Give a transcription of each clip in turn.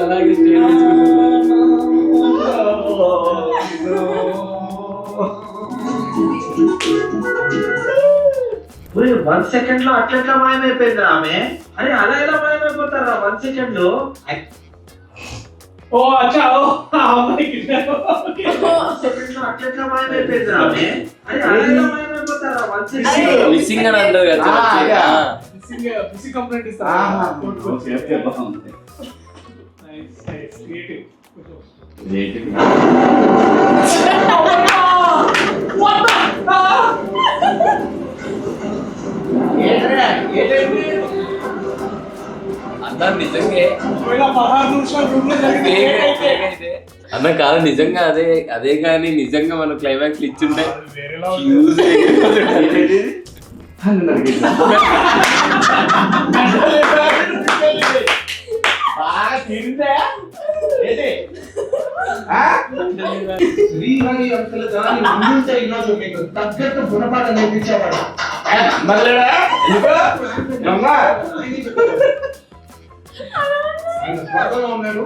అలాగే 1 సెకండ్ లో అట్లా మాయమైపోయింది ఆమె. అరే అలా ఎలా మాయమైపోతారా 1 సెకండ్ లో? ఓ అచ్చా ఓ సెకండ్ లో అట్లా మాయమైపోయింది ఆమె. అరే అలా ఎలా మాయమైపోతారా 1 సెకండ్ లో? మిస్సింగ్ అని అంటారు కదా. మిస్సింగ్ కంప్లైంట్ ఇస్తారా? Nice creative. అన్న నిజంగా అన్న కాదు నిజంగా అదే కానీ నిజంగా మనం క్లైమాక్స్ ఇచ్చుంటే తగ్గట్టు గుణపాఠం నేర్పించేవాడు. ఉన్నాడు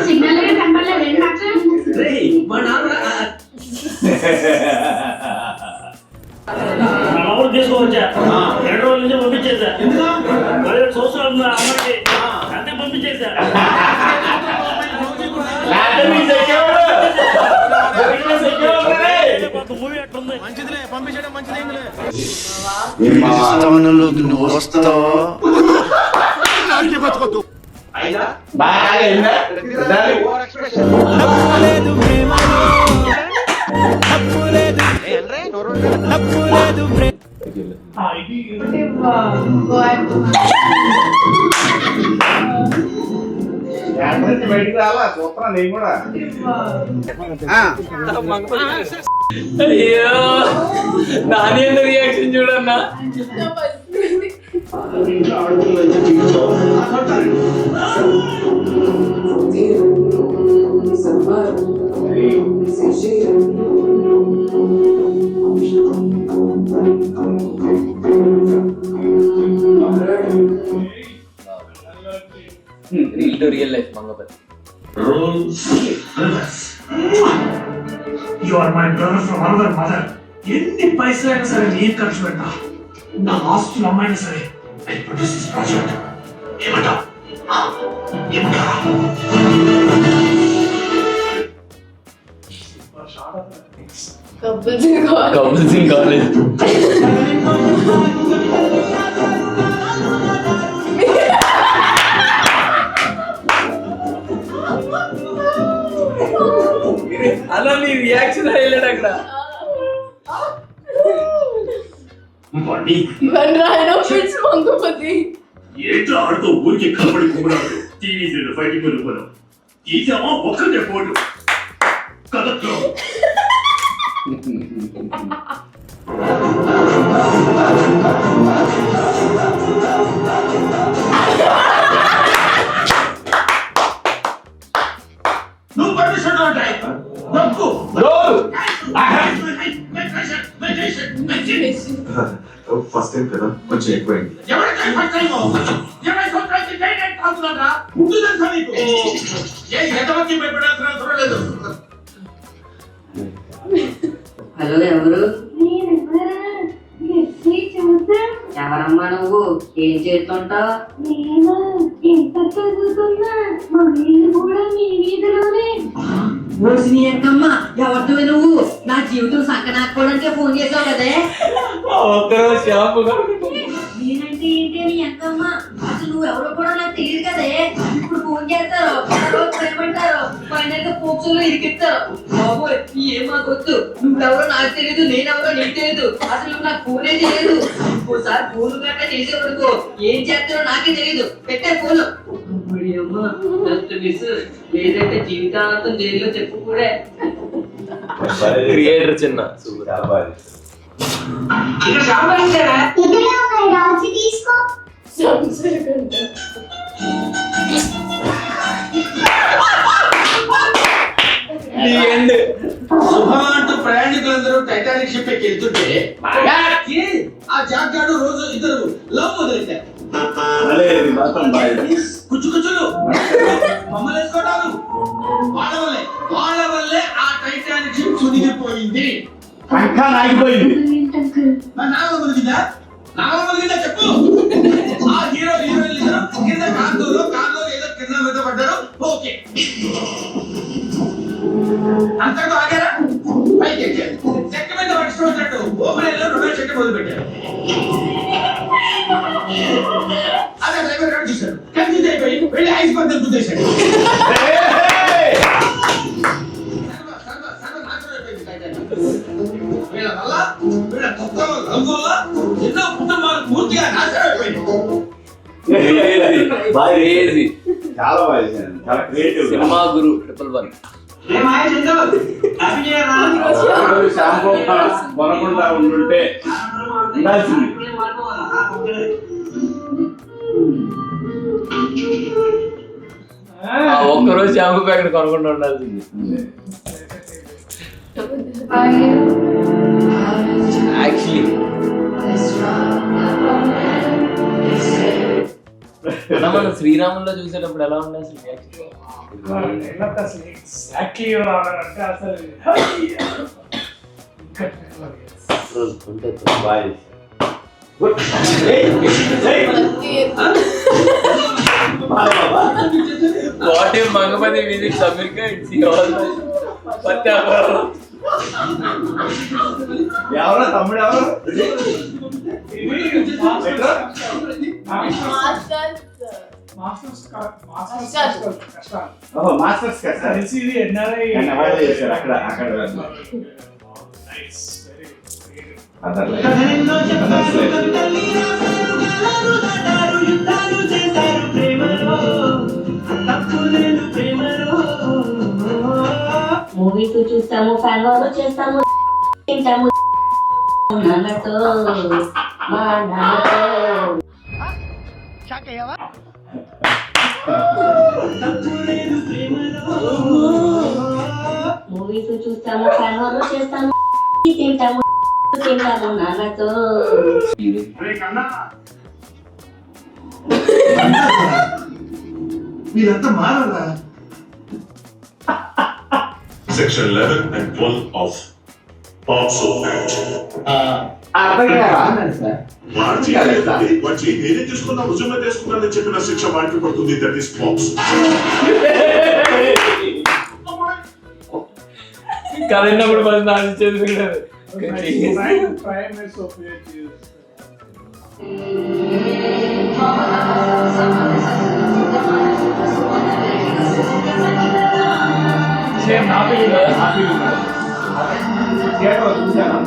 సిగ్నల్ కనపడలేదు. తీసుకోవచ్చా 2 రోజుల నుంచి పంపించేసా. 17 సంవత్సరాలు అమ్మాయికి అంతే పంపించేసా. మూవీ అట్లుంది. మంచిదిలే పంపించడం మంచిది. నువ్వు వస్తావు బయటికి రాలా చూస్తున్నా నేను కూడా. అయ్యో నాని రియాక్షన్ చూడన్నా. Reel to real life Mangapathi. You are my brother from another mother. ఎన్ని పైసలైనా సరే నేను ఖర్చు పెట్టా. నా ఆస్తులు అమ్మాయినా సరే ఐ ప్రొడ్యూస్ దిస్ ప్రాజెక్ట్. ఏమంటావు? Couple Singh college. అలా నీ రియాక్షన్ హైలైట్ అక్కడ. ఏంటో ఆడుతూ ఊరికి కలబడి కుమ్మడాడు. టీవీ ఫైటింగ్ వెళ్ళిపోయాం. తీసామా ఒక్కటే పోటు కదట్లో. నువ్వు పర్మిషన్ ఉంటాయి. ఫస్ట్ టైం కదా కొంచెం ఎక్కువైంది. హలో ఎవరు? ఎవరమ్మా నువ్వు? ఏం చేస్తుంటావు? నేను ఎంత చదువుతున్నా మా వీళ్ళు కూడా మీ వీధిలోనే. నీ ఎంకమ్మా ఎవరితో నువ్వు? నా జీవితం సంకనాకపోవడానికే ఫోన్ చేసావు కదే. నేనంటే ఏంటి నీ ఎంకమ్మ? అసలు నువ్వు ఎవరో కూడా నాకు తెలియదు కదే. ఇప్పుడు ఫోన్ చేస్తారు, ఏమంటారు, ఫైనల్ గా పోక్సులో ఇరికిస్తారు. బాబు ఏమా గొత్తు, నువ్వెవరో నాకు తెలియదు, నేనెవరో నీకు తెలియదు, అసలు నువ్వు నాకు ఫోనే చేయలేదు. ఇంకోసారి ఫోన్ గట్ట చేసే వరకు ఏం చేస్తారో నాకే తెలియదు. పెట్టే ఫోన్. లేదంటే జీవితాంతం జైల్లో చెప్పు కూడా. క్రియేటర్ చిన్న తీసుకో. పెట్టి వెళ్తుంటే బాగాకి ఆ జాగ్గాడు రోజు ఇద్దరు లవ్ మొదలెట్టారు. కుచ్చు కుచ్చులు మమ్మల్ని వేసుకోవటాలు వాళ్ళ వల్లే ఆ టైటానిక్ షిప్ మునిగిపోయింది. ఏంటంకుల్ నాగల మునిగిందా చెప్పు. ఆ హీరో హీరోయిన్ ఇద్దరు కింద కార్లో ఏదో కింద మీద పడ్డారు. ఓకే అంతటితో ఆగారా? పైకి ఎక్కారు. చెక్క మీద పట్టుకున్నట్టు ఓపెన్ రొమాన్స్ చెక్క మొదలు పెట్టారు. అదే డ్రైవర్ గారు చూశారు. కన్ఫ్యూజ్ అయిపోయి వెళ్ళి ఐస్ పద్ధతి గుద్దేశాడు. వీళ్ళ వల్ల వీళ్ళ కొత్త రంగు వల్ల ఎన్నో కుటుంబాలు పూర్తిగా నాశనం అయిపోయింది. చాలా బాగా చేశాను, చాలా క్రియేటివ్. సినిమా గురు 111. షాంపూ కొనకుండా ఉండుంటే ఉండాల్సింది. ఒక్కరోజు షాంపూ ప్యాకెట్ కొనకుండా ఉండాల్సింది. యాక్చువల్లీ మనం శ్రీరాముల్లో చూసేటప్పుడు ఎలా ఉండే అసలు ఎగ్జాక్ట్లీ అంటే అసలు what if Mangapathi visits America it's ఎవరో తమ్ముడు ఎవరు మాస్టర్స్ కదా చేశారు అక్కడ మూవీస్ చూస్తాము, ఫ్యాన్ వార్ చేస్తాము, తింటాము నాన్నతో మా నాన్నతో. మూవీస్ చూస్తాము, ఫ్యాన్ వార్ చేస్తాము, తింటాము నాన్నతో. మీరంతా మారాలా? Section 11 and 12 of POCSO Act. వాటి నేనే తీసుకున్నా రుజువుగా తీసుకున్నానని చెప్పిన శిక్ష వాటికి పడుతుంది. That is POCSO. కరెంటప్పుడు మనం నాశించేది సేమ్ హ్యాపీ చూసాను.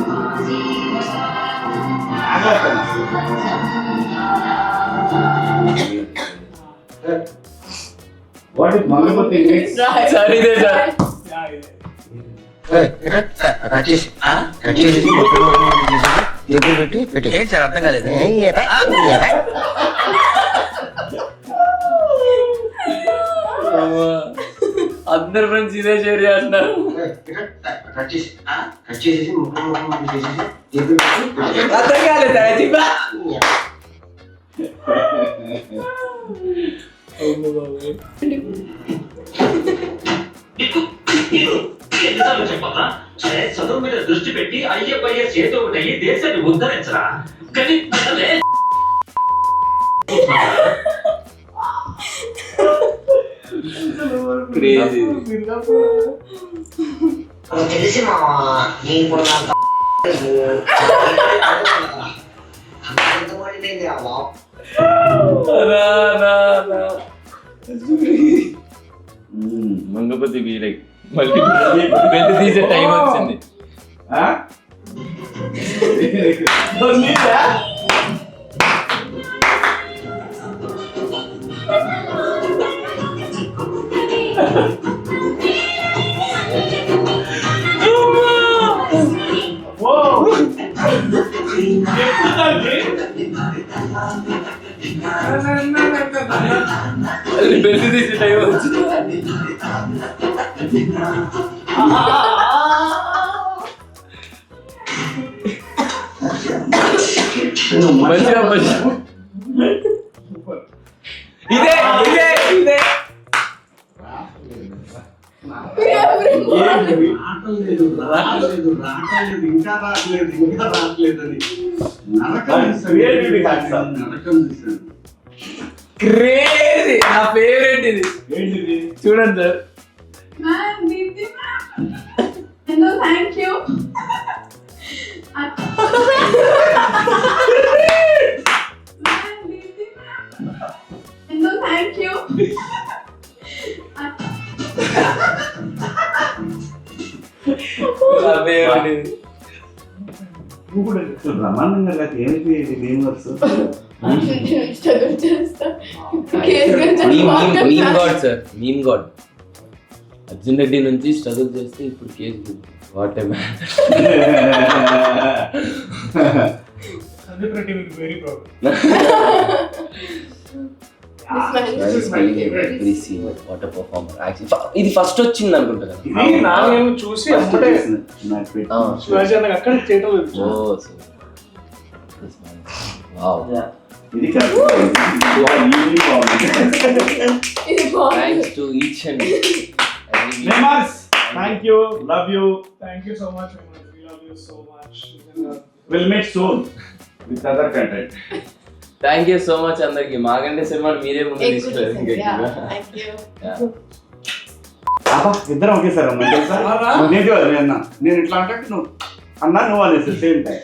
వాట్ ఇస్ మంగపతి సార్ ఇదే సార్ ఏంటి సార్ అర్థం కాలేదు. అందరు ఫ్రెండ్స్ ఇదే షేర్ చేస్తున్నారు. అర్థం కాలేదు. ఎన్నిసార్లు చెప్పరా? సరే చదువు మీద దృష్టి పెట్టి అయ్యే చేతి ఒకటి అయ్యి దేశాన్ని ఉద్ధరించరా. కానీ క్రేజీ. తెలిసి మంగపతి వీరై మళ్ళీ పెద్ద తీసే టైం వచ్చింది. పెళ్లి తీసే టైం వచ్చింది. మంచిగా మంచిగా. ఇదే ఇదే ఇదే రావట్లేదు ఇంకా రావట్లేదు అని క్రేజీ. నా ఫేవరెట్ ఇది. ఏంటిది చూడండి sir. Ma'am Deepti ma'am hello thank you ma'am Deepti ma'am hello thank you నా ఫేవరెట్ ఇది. నువ్వు కూడా బ్రహ్మాండంగా కాదు ఏంటి ఏం works meme god sir, meme god. Arjun Reddy నుంచి స్ట్రగుల్ చేస్తే ఇప్పుడు కేసు. What a man. Sandeep Reddy will very proud. What a performer. ఇది ఫస్ట్ వచ్చింది అనుకుంటా కదా. ఇది నానేమో చూసి అమ్మటే శివాజీ అన్నకి అక్కడ చేయటం లేదు. ఓ వావ్. ఇది కాదు thanks to each and thank you love you thank you so much. We love you so much. Will make soon with other content. Thank you so much అందరికి. మాగంటే సినిమాని మీరే ముందు తీసుకెళ్ళారు. ఇద్దరం ఒకేసారి అన్నా తెలుసా? నేను ఇట్లా అంటే నువ్వు అన్నా నువ్వు అనేసి సేమ్ టైం